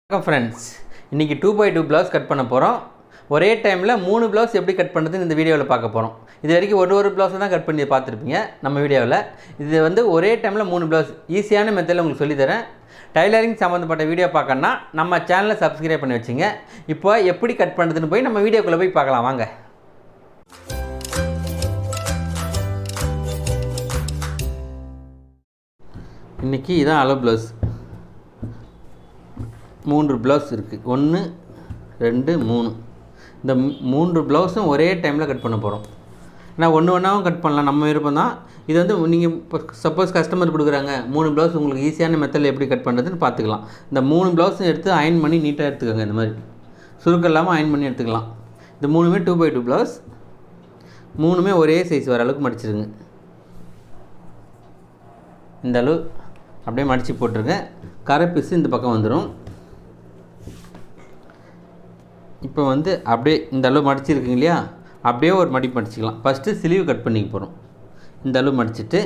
வணக்கம் ஃப்ரெண்ட்ஸ், இன்றைக்கி 2x2 blouse cut பண்ண போகிறோம். ஒரே டைமில் 3 ப்ளவுஸ் எப்படி கட் பண்ணுறதுன்னு இந்த வீடியோவில் பார்க்க போகிறோம். இது வரைக்கும் ஒரு ப்ளவுஸை தான் கட் பண்ணி பார்த்துருப்பீங்க நம்ம வீடியோவில். இது ஒரே டைமில் 3 ப்ளவுஸ் ஈஸியான மெத்தடில் உங்களுக்கு சொல்லித்தரேன். டைலரிங் சம்மந்தப்பட்ட வீடியோ பார்க்கணுன்னா நம்ம சேனலை சப்ஸ்கிரைப் பண்ணி வச்சுங்க. இப்போ எப்படி கட் பண்ணுறதுன்னு போய் நம்ம வீடியோக்குள்ளே போய் பார்க்கலாம் வாங்க. இன்றைக்கி இதான் அளவு ப்ளவுஸ். 3 ப்ளவுஸ் இருக்குது. 1 2 3. இந்த 3 ப்ளவுஸும் ஒரே டைமில் கட் பண்ண போகிறோம். ஏன்னா ஒன்றாவும் கட் பண்ணலாம், நம்ம விருப்பம் தான். இது நீங்கள் இப்போ சப்போஸ் கஸ்டமர் கொடுக்குறாங்க 3 ப்ளவுஸ் உங்களுக்கு ஈஸியான மெத்தடில் எப்படி கட் பண்ணுறதுன்னு பார்த்துக்கலாம். இந்த 3 ப்ளவுஸும் எடுத்து அயன் பண்ணி நீட்டாக எடுத்துக்கோங்க. இந்த மாதிரி சுருக்கம் இல்லாமல் அயன் பண்ணி எடுத்துக்கலாம். இந்த 3மே 2x2 ப்ளவுஸ். 3மே ஒரே சைஸ் வர அளவுக்கு மடிச்சிடுங்க. இந்த அளவு அப்படியே மடித்து போட்டுருங்க. கரை பீஸு இந்த பக்கம் வந்துடும். இப்போ அப்படியே இந்த அளவு மடிச்சிருக்குங்க இல்லையா, அப்படியே ஒரு மடிப்பு மடிச்சிக்கலாம். ஃபஸ்ட்டு ஸ்லீவ் கட் பண்ணிக்க போகிறோம். இந்த அளவு மடிச்சுட்டு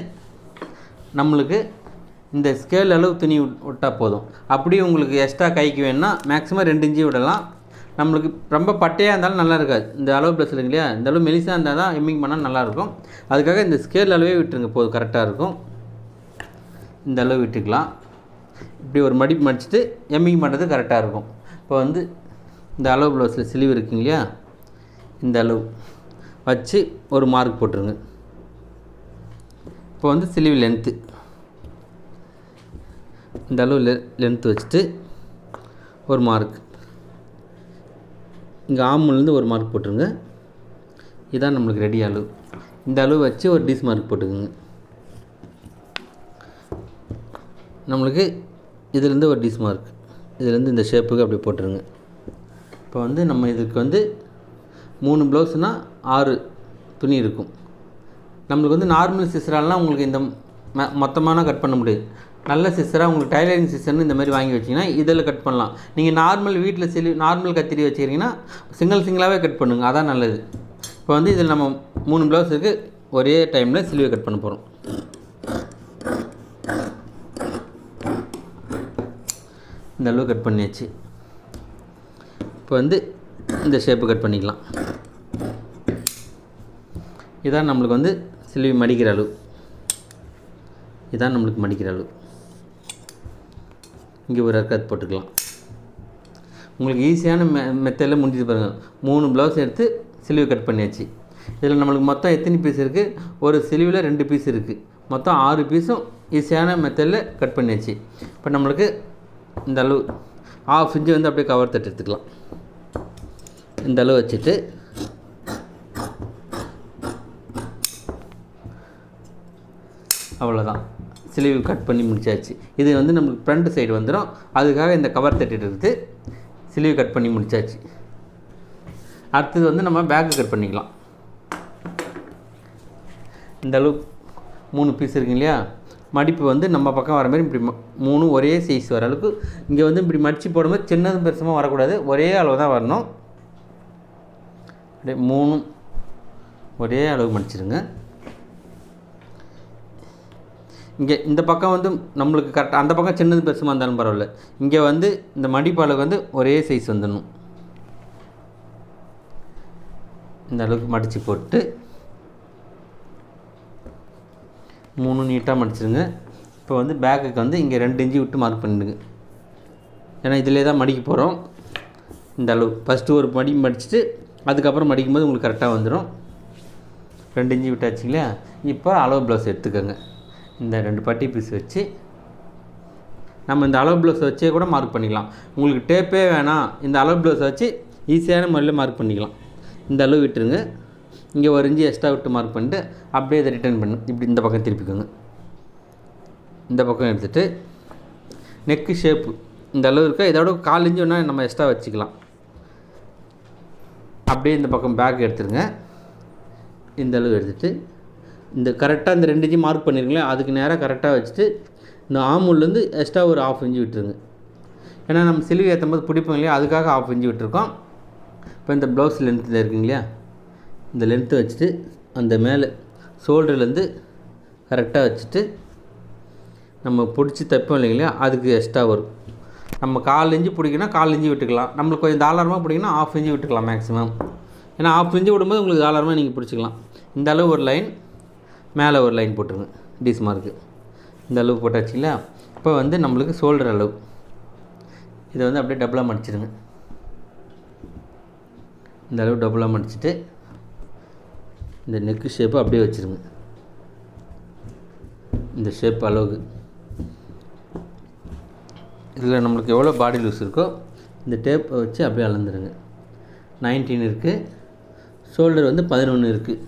நம்மளுக்கு இந்த ஸ்கேல் அளவு துணி விட்டால் போதும். அப்படியே உங்களுக்கு எக்ஸ்ட்ரா கைக்கு வேணும்னா மேக்ஸிமம் 2 இன்ச்சு விடலாம். நம்மளுக்கு ரொம்ப பட்டையாக இருந்தாலும் நல்லா இருக்காது. இந்த அளவு ப்ளஸ் இல்லைங்க இல்லையா, இந்த அளவு மெலிசாக இருந்தால் தான் எம்மிங் பண்ணால் நல்லாயிருக்கும். அதுக்காக இந்த ஸ்கேல் அளவே விட்டுருங்க, போதும், கரெக்டாக இருக்கும். இந்த அளவு விட்டுக்கலாம். இப்படி ஒரு மடிப்பு மடிச்சுட்டு எம்மிங் பண்ணுறது கரெக்டாக இருக்கும். இப்போ இந்த அளவு ப்ளவுஸில் ஸ்லீவ் இருக்குங்க இல்லையா, இந்த அளவு வச்சு ஒரு மார்க் போட்டுருங்க. இப்போ ஸ்லீவ் லென்த்து இந்த அளவு லென்த்து வச்சுட்டு ஒரு மார்க், இங்கே ஆம்லேருந்து ஒரு மார்க் போட்டுருங்க. இதுதான் நம்மளுக்கு ரெடி அளவு. இந்த அளவு வச்சு ஒரு டீஸ் மார்க் போட்டுக்குங்க. நம்மளுக்கு இதுலேருந்து ஒரு டீஸ் மார்க், இதுலேருந்து இந்த ஷேப்புக்கு அப்படி போட்டுருங்க. இப்போ நம்ம இதுக்கு 3 ப்ளவுஸ்னால் 6 துணி இருக்கும். நம்மளுக்கு நார்மல் சிஸ்டராலாம் உங்களுக்கு இந்த மொத்தமான கட் பண்ண முடியாது. நல்ல சிஸ்டராக உங்களுக்கு டைலரிங் சிஸ்டர்னு இந்த மாதிரி வாங்கி வச்சிங்கன்னா இதில் கட் பண்ணலாம். நீங்கள் நார்மல் வீட்டில் நார்மல் கத்திரி வச்சுக்கிறீங்கன்னா சிங்கிளாகவே கட் பண்ணுங்கள், அதான் நல்லது. இப்போ இதில் நம்ம 3 ப்ளவுஸுக்கு ஒரே டைமில் ஸ்லீவை கட் பண்ண போகிறோம். இந்த அளவு கட் பண்ணியாச்சு. இப்போ இந்த ஷேப்பு கட் பண்ணிக்கலாம். இதான் நம்மளுக்கு ஸ்லீவ் மடிக்கிற அளவு. இதான் நம்மளுக்கு மடிக்கிற அளவு. இங்கே ஒரு அர்க்கத் போட்டுக்கலாம். உங்களுக்கு ஈஸியான மெத்தடில் முடிஞ்சு பாருங்கள். 3 ப்ளவுஸ் எடுத்து ஸ்லீவ் கட் பண்ணியாச்சு. இதில் நம்மளுக்கு மொத்தம் எத்தனை பீஸ் இருக்குது? ஒரு ஸ்லீவில் 2 பீஸ் இருக்குது. மொத்தம் 6 பீஸும் ஈஸியான மெத்தடில் கட் பண்ணியாச்சு. இப்போ நம்மளுக்கு இந்த அளவு 1/2 இன்ச்சு அப்படியே கவர் தட்டு எடுத்துக்கலாம். இந்த அளவு வச்சுட்டு அவ்வளோதான், ஸ்லீவ் கட் பண்ணி முடிச்சாச்சு. இது நம்மளுக்கு ஃப்ரண்ட் சைடு வந்துடும். அதுக்காக இந்த கவர் தட்டிட்டு எடுத்து ஸ்லீவ் கட் பண்ணி முடிச்சாச்சு. அடுத்தது நம்ம பேக்கு கட் பண்ணிக்கலாம். இந்த அளவு 3 பீஸ் இருக்குங்க இல்லையா, மடிப்பு நம்ம பக்கம் வர மாதிரி இப்படி 3 ஒரே சைஸ் வர அளவுக்கு இங்கே இப்படி மடித்து போடும்போது சின்னதும் பெருசமாக வரக்கூடாது, ஒரே அளவு தான் வரணும். அப்படியே 3 ஒரே அளவு மடிச்சிடுங்க. இங்கே இந்த பக்கம் நம்மளுக்கு கரெக்டாக அந்த பக்கம் சின்னது பெருசுமாக இருந்தாலும் பரவாயில்ல. இங்கே இந்த மடிப்பு அளவுக்கு ஒரே சைஸ் வந்துடணும். இந்த அளவுக்கு மடித்து போட்டு 3 நீட்டாக மடிச்சிடுங்க. இப்போ பேக்குக்கு இங்கே 2 இன்ச்சு விட்டு மார்க் பண்ணிடுங்க. ஏன்னா இதிலே தான் மடிக்க போகிறோம். இந்த அளவு ஃபஸ்ட்டு ஒரு மடி மடிச்சுட்டு அதுக்கப்புறம் மடிக்கும்போது உங்களுக்கு கரெக்டாக வந்துடும். 2 இன்ச்சு விட்டாச்சுங்களா. இப்போ அளவு ப்ளவுஸ் எடுத்துக்கோங்க. இந்த 2 பட்டி பீஸ் வச்சு நம்ம இந்த அளவு ப்ளவுஸ் வச்சே கூட மார்க் பண்ணிக்கலாம். உங்களுக்கு டேப்பே வேணாம், இந்த அளவு ப்ளவுஸ் வச்சு ஈஸியான முறையில் மார்க் பண்ணிக்கலாம். இந்த அளவு விட்டுருங்க. இங்கே ஒரு இன்ச்சு எக்ஸ்ட்ரா விட்டு மார்க் பண்ணிட்டு அப்படியே இதை ரிட்டர்ன் பண்ணு. இப்படி இந்த பக்கம் திருப்பிக்கோங்க. இந்த பக்கம் எடுத்துகிட்டு நெக்கு ஷேப்பு இந்த அளவு இருக்கா, இதோட 1/4 இன்ச்சு வேணால் நம்ம எக்ஸ்ட்ரா வச்சுக்கலாம். அப்படியே இந்த பக்கம் பேக் எடுத்துருங்க. இந்த அளவு எடுத்துகிட்டு இந்த கரெக்டாக இந்த 2 இன்ச்சு மார்க் பண்ணிருங்களேன், அதுக்கு நேராக கரெக்டாக வச்சுட்டு இந்த ஆமூல்லேருந்து எக்ஸ்ட்ரா ஒரு 1/2 இன்ச்சு விட்டுருங்க. ஏன்னா நம்ம ஸ்லீவ் ஏற்றும் போது பிடிப்போம் இல்லையா, அதுக்காக 1/2 இன்ச்சு விட்டுருக்கோம். இப்போ இந்த ப்ளவுஸ் லென்த்தில் இருக்குங்க இல்லையா, இந்த லென்த்து வச்சுட்டு அந்த மேலே ஷோல்டர்லேருந்து கரெக்டாக வச்சுட்டு நம்ம பிடிச்சி தைப்போம் இல்லைங்களா, அதுக்கு எக்ஸ்ட்ரா வரும். நம்ம 1/4 இன்ச்சு பிடிக்குன்னா 1/4 இன்ச்சு விட்டுக்கலாம். நம்மளுக்கு கொஞ்சம் தாராளமாக பிடிக்குன்னா 1/2 இன்ச்சு விட்டுக்கலாம் மேக்ஸிமம். ஏன்னா 1/2 இன்ச்சு விடும்போது உங்களுக்கு தாராளமாக நீங்கள் பிடிச்சிக்கலாம். இந்த அளவு ஒரு லைன், மேலே ஒரு லைன் போட்டுருங்க டீஸ் மார்க்கு. இந்த அளவு போட்டாச்சுங்களா? இப்போ வந்து நம்மளுக்கு ஷோல்டர் அளவு இதை வந்து அப்படியே டபுளாக மடிச்சிடுங்க. இந்த அளவு டபுளாக மடிச்சுட்டு இந்த நெக்கு ஷேப்பை அப்படியே வச்சுருங்க. இந்த ஷேப் அளவுக்கு இதில் நம்மளுக்கு எவ்வளோ பாடி லூஸ் இருக்கோ இந்த டேப்பை வச்சு அப்படியே அளந்துருங்க. 19 இருக்குது, ஷோல்டர் வந்து 11 இருக்குது.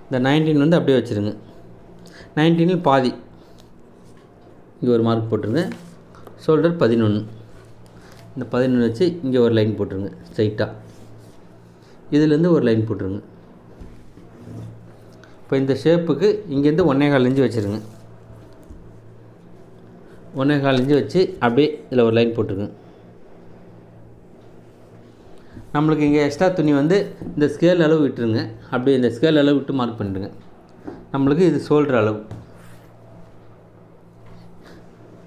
இந்த 19 வந்து அப்படியே வச்சுருங்க. 19 பாதி இங்கே ஒரு மார்க் போட்டுருங்க. ஷோல்டர் 11, இந்த 11 வச்சு இங்கே ஒரு லைன் போட்டுருங்க ஸ்ட்ரைட்டாக. இதுலேருந்து ஒரு லைன் போட்டுருங்க. இப்போ இந்த ஷேப்புக்கு இங்கேருந்து 1.25 இன்ச்சு வச்சுருங்க. 1.25 இன்ச்சு வச்சு அப்படியே இதில் ஒரு லைன் போட்டுருங்க. நம்மளுக்கு இங்கே எக்ஸ்ட்ரா துணி வந்து இந்த ஸ்கேல் அளவு விட்டுருங்க. அப்படியே இந்த ஸ்கேல் அளவு விட்டு மார்க் பண்ணிடுங்க. நம்மளுக்கு இது ஷோல்டர் அளவு.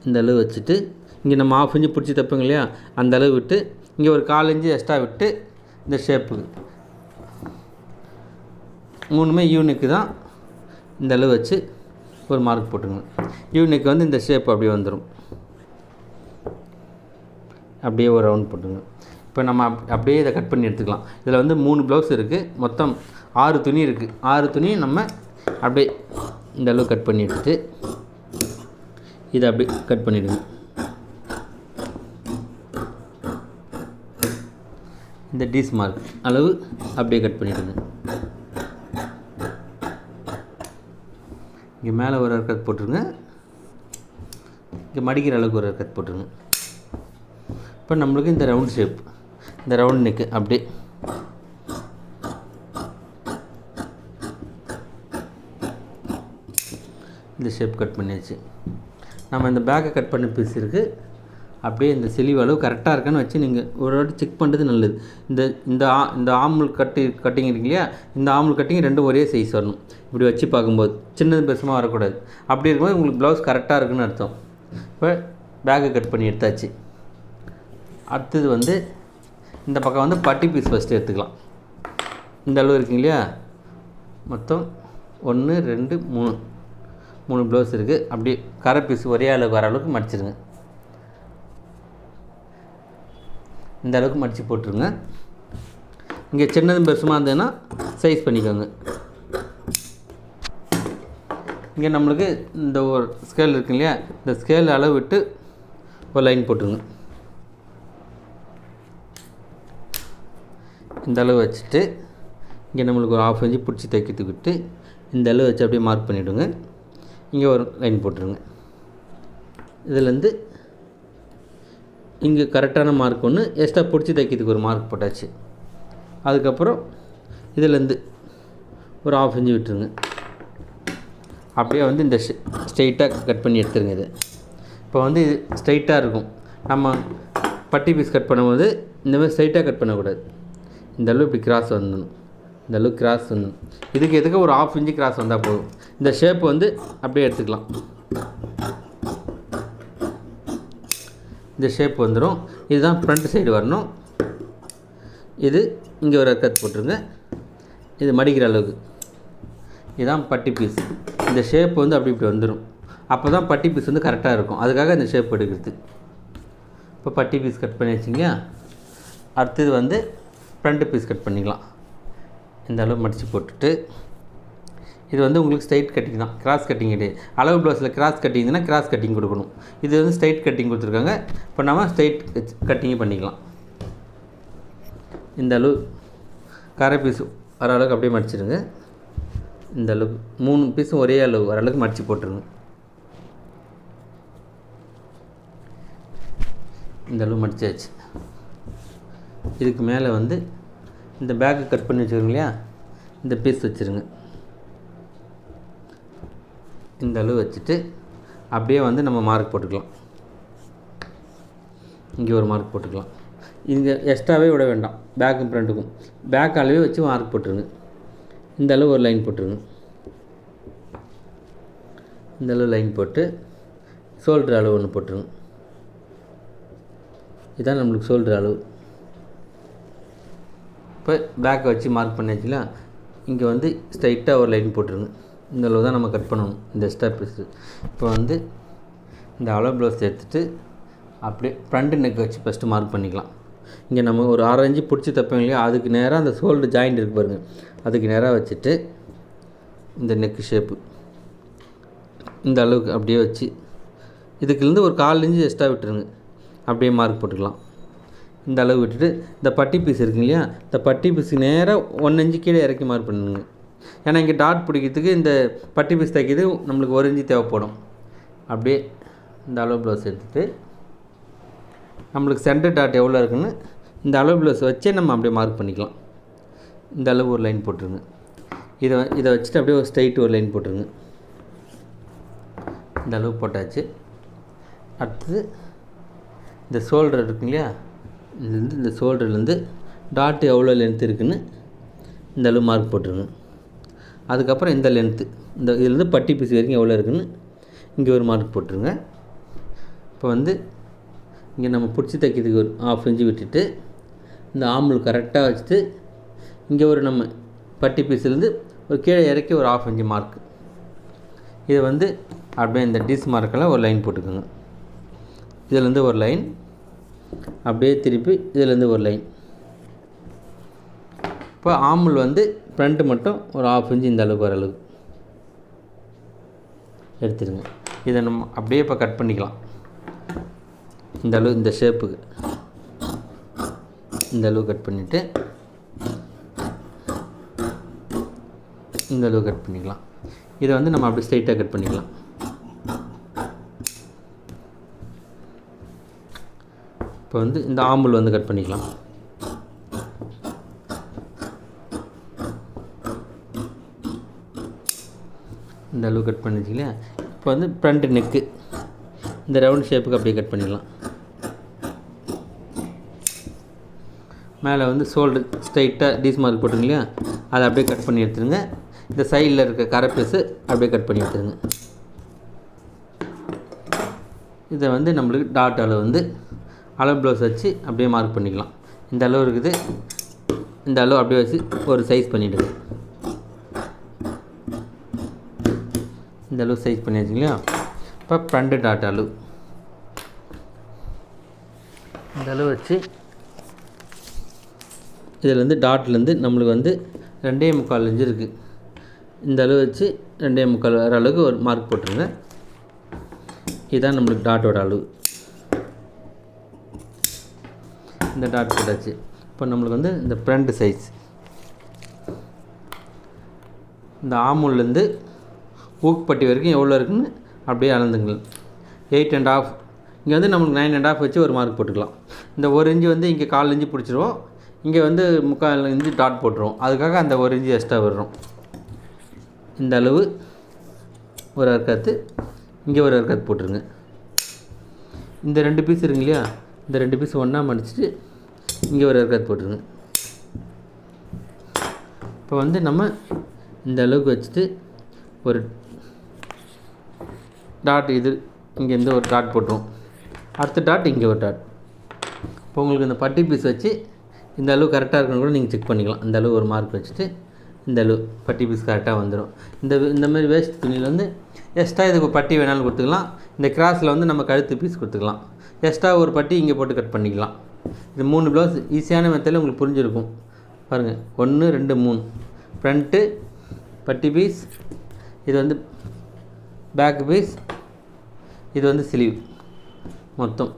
இந்த அளவு வச்சுட்டு இங்கே நம்ம 1/2 இன்ச்சு பிடிச்சி தப்புங்க இல்லையா, அந்த அளவு விட்டு இங்கே ஒரு 1/4 இன்ச்சு எக்ஸ்ட்ரா விட்டு இந்த ஷேப்புக்கு 3மே யூனிக்கு தான். இந்த அளவு வச்சு ஒரு மார்க் போட்டுங்க. யூனிக்கு வந்து இந்த ஷேப் அப்படியே வந்துடும். அப்படியே ஒரு ரவுண்ட் போட்டுங்க. இப்போ நம்ம அப்படியே இதை கட் பண்ணி எடுத்துக்கலாம். இதில் வந்து 3 ப்ளவுஸ் இருக்குது, மொத்தம் 6 துணி இருக்குது. 6 துணி நம்ம அப்படியே இந்த அளவு கட் பண்ணி எடுத்துட்டு இதை அப்படியே கட் பண்ணிவிடுங்க. இந்த டீஸ் மார்க் அளவு அப்படியே கட் பண்ணிவிடுங்க. இங்கே மேலே ஒரு கட் போட்டுருங்க. இங்கே மடிக்கிற அளவுக்கு ஒரு கட் போட்டுருங்க. இப்போ நம்மளுக்கு இந்த ரவுண்ட் ஷேப், இந்த ரவுண்ட் நெக்கு அப்படியே இந்த ஷேப் கட் பண்ணியாச்சு. நம்ம இந்த பேக்கை கட் பண்ண பீஸ் இருக்குது, அப்படியே இந்த சிலிவ் அளவு கரெக்டாக இருக்கான்னு வச்சு நீங்கள் ஒரு வாட்டி செக் பண்ணுறது நல்லது. இந்த ஆம்ல் கட்டிங் இருக்கு இல்லையா, இந்த ஆம்ல் கட்டிங் ரெண்டும் ஒரே சைஸ் வரணும். இப்படி வச்சு பார்க்கும்போது சின்னது பெருசமாக வரக்கூடாது. அப்படி இருக்கும்போது உங்களுக்கு ப்ளவுஸ் கரெக்டாக இருக்குன்னு அர்த்தம். இப்போ பேக்கை கட் பண்ணி எடுத்தாச்சு. அடுத்தது வந்து இந்த பக்கம் வந்து பட்டி பீஸ் ஃபஸ்ட்டு எடுத்துக்கலாம். இந்த அளவு இருக்குங்க இல்லையா, மொத்தம் 1 2 3 ப்ளவுஸ் இருக்குது. அப்படியே கரை பீஸ் ஒரே அளவுக்கு வர அளவுக்கு மடிச்சிடுங்க. இந்த அளவுக்கு மடித்து போட்டுருங்க. இங்கே சின்னதும் பெருசுமாக இருந்ததுன்னா சைஸ் பண்ணிக்கோங்க. இங்கே நம்மளுக்கு இந்த ஒரு ஸ்கேல் இருக்கு இல்லையா, இந்த ஸ்கேல் அளவு விட்டு ஒரு லைன் போட்டுருங்க. இந்த அளவு வச்சுட்டு இங்கே நம்மளுக்கு ஒரு 1/2 இன்ச்சு பிடிச்சி தைக்கிறதுக்கு விட்டு இந்த அளவு வச்சு அப்படியே மார்க் பண்ணிவிடுங்க. இங்கே ஒரு லைன் போட்டுருங்க. இதுலேருந்து இங்கே கரெக்டான மார்க் ஒன்று, எக்ஸ்ட்ரா பிடிச்சி தைக்கிறதுக்கு ஒரு மார்க் போட்டாச்சு. அதுக்கப்புறம் இதிலேருந்து ஒரு 1/2 இன்ச்சு விட்டுருங்க. அப்படியே வந்து இந்த ஸ்ட்ரைட்டாக கட் பண்ணி எடுத்துருங்க. இது இப்போ வந்து இது ஸ்ட்ரைட்டாக இருக்கும். நம்ம பட்டி பீஸ் கட் பண்ணும்போது இந்தமாதிரி ஸ்ட்ரைட்டாக கட் பண்ணக்கூடாது. இந்த அளவு இப்படி கிராஸ் வந்துடணும். இந்த அளவு கிராஸ் வந்துடும். இதுக்கு எதுக்கு ஒரு 1/2 இன்ச்சு கிராஸ் வந்தால் போதும். இந்த ஷேப் வந்து அப்படியே எடுத்துக்கலாம். இந்த ஷேப் வந்துடும். இதுதான் ஃப்ரண்ட் சைடு வரணும். இது இங்கே ஒரு கட் போட்டுருங்க. இது மடிக்கிற அளவுக்கு. இதுதான் பட்டி பீஸ். இந்த ஷேப் வந்து அப்படி இப்படி வந்துடும். அப்போ தான் பட்டி பீஸ் வந்து கரெக்டாக இருக்கும். அதுக்காக இந்த ஷேப் எடுக்கிறது. இப்போ பட்டி பீஸ் கட் பண்ணி வச்சிங்க. அடுத்தது வந்து ஃப்ரண்ட் பீஸ் கட் பண்ணிக்கலாம். இந்த அளவு மடித்து போட்டுட்டு இது வந்து உங்களுக்கு ஸ்ட்ரைட் கட்டிங் தான், கிராஸ் கட்டிங் கிடையாது. அளவு ப்ளவுஸில் கிராஸ் கட்டிங்னா கிராஸ் கட்டிங் கொடுக்கணும். இது வந்து ஸ்ட்ரைட் கட்டிங் கொடுத்துருக்காங்க. இப்போ நம்ம ஸ்ட்ரைட் கட்டிங் பண்ணிக்கலாம். இந்த அளவு கரை பீஸ் வர அளவுக்கு அப்படியே மடிச்சிடுங்க. இந்த அளவுக்கு 3 பீஸும் ஒரே அளவு வர அளவுக்கு மடித்து போட்டுருங்க. இந்த அளவு மடிச்சாச்சு. இதுக்கு மேலே வந்து இந்த பேக்கு கட் பண்ணி வச்சுருங்க இல்லையா, இந்த பீஸ் வச்சுருங்க. இந்த அளவு வச்சுட்டு அப்படியே வந்து நம்ம மார்க் போட்டுக்கலாம். இங்கே ஒரு மார்க் போட்டுக்கலாம். இங்கே எக்ஸ்ட்ராவே விட வேண்டாம். பேக்கும் ஃப்ரண்ட்டுக்கும் பேக் அளவே வச்சு மார்க் போட்டுருங்க. இந்த அளவு ஒரு லைன் போட்டுருங்க. இந்த அளவு லைன் போட்டு ஷோல்டர் அளவு ஒன்று போட்டுருங்க. இதுதான் நம்மளுக்கு ஷோல்டர் அளவு. இப்போ பேக்கை வச்சு மார்க் பண்ணியாச்சுல, இங்கே வந்து ஸ்ட்ரைட்டாக ஒரு லைன் போட்டுருங்க. இந்த அளவு தான் நம்ம கட் பண்ணணும், இந்த எக்ஸ்ட்ரா பீஸு. இப்போ வந்து இந்த அளவு ப்ளவுஸ் எடுத்துகிட்டு அப்படியே ஃப்ரண்ட் நெக் வச்சு ஃபஸ்ட்டு மார்க் பண்ணிக்கலாம். இங்கே நம்ம ஒரு 6 இன்ச்சு பிடிச்சி தைப்போம் இல்லையா, அதுக்கு நேராக அந்த ஷோல்டர் ஜாயிண்ட் இருக்கு பாருங்கள், அதுக்கு நேராக வச்சுட்டு இந்த நெக்கு ஷேப்பு இந்த அளவுக்கு அப்படியே வச்சு இதுக்குலேருந்து ஒரு 1/4 இன்ச்சு எக்ஸ்ட்ரா விட்டுருங்க. அப்படியே மார்க் போட்டுக்கலாம். இந்த அளவு விட்டுட்டு இந்த பட்டி பீஸ் இருக்குங்க இல்லையா, இந்த பட்டி பீஸுக்கு நேராக 1 இன்ச்சு கீழே இறக்கி மார்க் பண்ணுங்க. ஏன்னா இங்கே டாட் பிடிக்கிறதுக்கு இந்த பட்டி பீஸ் தைக்கிறது நம்மளுக்கு 1 இன்ச்சு தேவைப்படும். அப்படியே இந்த அளவு ப்ளவுஸ் எடுத்துகிட்டு நம்மளுக்கு சென்டர் டாட் எவ்வளோ இருக்குன்னு இந்த அளவு ப்ளவுஸ் வச்சே நம்ம அப்படியே மார்க் பண்ணிக்கலாம். இந்த அளவு ஒரு லைன் போட்டுருங்க. இதை வச்சுட்டு அப்படியே ஒரு ஸ்ட்ரைட் ஒரு லைன் போட்டுருங்க. இந்த அளவு போட்டாச்சு. அடுத்தது இந்த ஷோல்டர் இருக்கு இல்லையா, இதுலேருந்து இந்த ஷோல்டர்லேருந்து டாட் எவ்வளோ லென்த் இருக்குதுன்னு இந்த அளவு மார்க் போட்டுருங்க. அதுக்கப்புறம் இந்த லென்த்து இந்த இதுலேருந்து பட்டி பீஸ் வரைக்கும் எவ்வளோ இருக்குதுன்னு இங்கே ஒரு மார்க் போட்டுருங்க. இப்போ வந்து இங்கே நம்ம பிடிச்சி தைக்கிறதுக்கு ஒரு 1/2 இன்ச்சு விட்டுட்டு இந்த ஆம்பல் கரெக்டாக வச்சுட்டு இங்கே ஒரு நம்ம பட்டி பீஸ்லேருந்து ஒரு கீழே இறக்கி ஒரு 1/2 இன்ச்சு மார்க். இதை வந்து அப்படியே இந்த டிஸ் மார்க்கெல்லாம் ஒரு லைன் போட்டுக்கோங்க. இதிலேருந்து ஒரு லைன், அப்படியே திருப்பி இதிலேருந்து ஒரு லைன். இப்போ ஆம்பல் வந்து ஃப்ரண்ட்டு மட்டும் ஒரு 1/2 இன்ச்சு இந்த அளவுக்கு வர அளவுக்கு எடுத்துருங்க. இதை நம்ம அப்படியே இப்போ கட் பண்ணிக்கலாம். இந்த அளவு இந்த ஷேப்புக்கு இந்த அளவு கட் பண்ணிவிட்டு இந்த அளவு கட் பண்ணிக்கலாம். இதை வந்து நம்ம அப்படி ஸ்ட்ரைட்டாக கட் பண்ணிக்கலாம். இப்போ வந்து இந்த ஆம்பல் வந்து கட் பண்ணிக்கலாம். இந்த அளவு கட் பண்ணிச்சிங்களா. இப்போ வந்து ஃப்ரண்ட் நெக்கு இந்த ரவுண்ட் ஷேப்புக்கு அப்படியே கட் பண்ணிடலாம். மேலே வந்து ஷோல்டர் ஸ்ட்ரைட்டாக டீஸ் மார்க் போட்டுங்க இல்லையா, அதை அப்படியே கட் பண்ணி எடுத்துருங்க. இந்த சைடில் இருக்க கரை பீஸு அப்படியே கட் பண்ணி எடுத்துருங்க. இதை வந்து நம்மளுக்கு டாட் அளவு வந்து அளவு ப்ளவுஸ் வச்சு அப்படியே மார்க் பண்ணிக்கலாம். இந்த அளவு இருக்குது, இந்த அளவு அப்படியே வச்சு ஒரு சைஸ் பண்ணிவிடுங்க. இந்த அளவு சைஸ் பண்ணி வச்சுங்களா. இப்போ ஃப்ரண்ட் டாட் அளவு இந்த அளவு வச்சு இதிலேருந்து டாட்லேருந்து நம்மளுக்கு வந்து 2.25 இன்ச்சு இருக்குது. இந்த அளவு வச்சு 2.25 வர அளவுக்கு ஒரு மார்க் போட்டுருங்க. இதுதான் நம்மளுக்கு டாட்டோட அளவு. இந்த டாட் போட்டாச்சு. இப்போ நம்மளுக்கு வந்து இந்த ஃப்ரண்ட் சைஸ் இந்த ஆமுல்லேருந்து ஊக்குப்பட்டி வரைக்கும் எவ்வளோ இருக்குன்னு அப்படியே அளந்துங்க. 8.5 இங்கே வந்து நம்மளுக்கு 9.5 வச்சு ஒரு மார்க் போட்டுக்கலாம். இந்த 1 இன்ச்சு வந்து இங்கே 1/4 இன்ச்சு பிடிச்சிருவோம், இங்கே வந்து 3/4 இன்ச்சு டாட் போட்டுருவோம். அதுக்காக அந்த 1 இன்ச்சு எக்ஸ்ட்ரா வர்றோம். இந்த அளவு ஒரு அர்க்கத்து, இங்கே ஒரு அர்க்கத்து போட்டுருங்க. இந்த 2 பீஸ் இருக்குங்க இல்லையா, இந்த 2 பீஸ் ஒன்றா மடிச்சுட்டு இங்கே ஒரு அர்க்கத்து போட்டுருங்க. இப்போ வந்து நம்ம இந்த அளவுக்கு வச்சுட்டு ஒரு டாட் இது இங்கேருந்து ஒரு டாட் போட்டுருவோம். அடுத்த டாட் இங்கே ஒரு டாட். இப்போ உங்களுக்கு இந்த பட்டி பீஸ் வச்சு இந்த அளவு கரெக்டாக இருக்குன்னு கூட நீங்கள் செக் பண்ணிக்கலாம். இந்த அளவு ஒரு மார்க் வச்சுட்டு இந்த அளவு பட்டி பீஸ் கரெக்டாக வந்துடும். இந்த மாதிரி வேஸ்ட் துணியில் வந்து எக்ஸ்ட்ரா இதுக்கு பட்டி வேணாலும் கொடுத்துக்கலாம். இந்த கிராஸில் வந்து நம்ம கழுத்து பீஸ் கொடுத்துக்கலாம். எக்ஸ்ட்ரா ஒரு பட்டி இங்கே போட்டு கட் பண்ணிக்கலாம். இது 3 ப்ளவுஸ் ஈஸியான மெத்தடில் உங்களுக்கு புரிஞ்சிருக்கும். பாருங்கள், 1 2 3 ஃப்ரண்ட்டு பட்டி பீஸ், இது வந்து பேக் பீஸ், இது வந்து ஸ்லீவ், மொத்தம்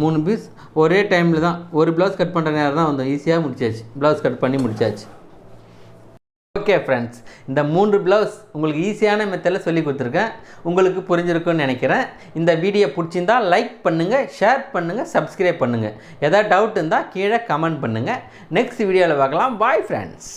3 பீஸ் ஒரே டைமில் தான். ஒரு ப்ளவுஸ் கட் பண்ணுற நேரம் தான் வந்து ஈஸியாக முடிச்சாச்சு. ப்ளவுஸ் கட் பண்ணி முடிச்சாச்சு. ஓகே ஃப்ரெண்ட்ஸ், இந்த 3 ப்ளவுஸ் உங்களுக்கு ஈஸியான மெத்தடில் சொல்லி கொடுத்துருக்கேன். உங்களுக்கு புரிஞ்சிருக்குன்னு நினைக்கிறேன். இந்த வீடியோ பிடிச்சிருந்தால் லைக் பண்ணுங்கள், ஷேர் பண்ணுங்கள், சப்ஸ்கிரைப் பண்ணுங்கள். எதாவது டவுட் இருந்தால் கீழே கமெண்ட் பண்ணுங்கள். நெக்ஸ்ட் வீடியோவில் பார்க்கலாம். Bye friends.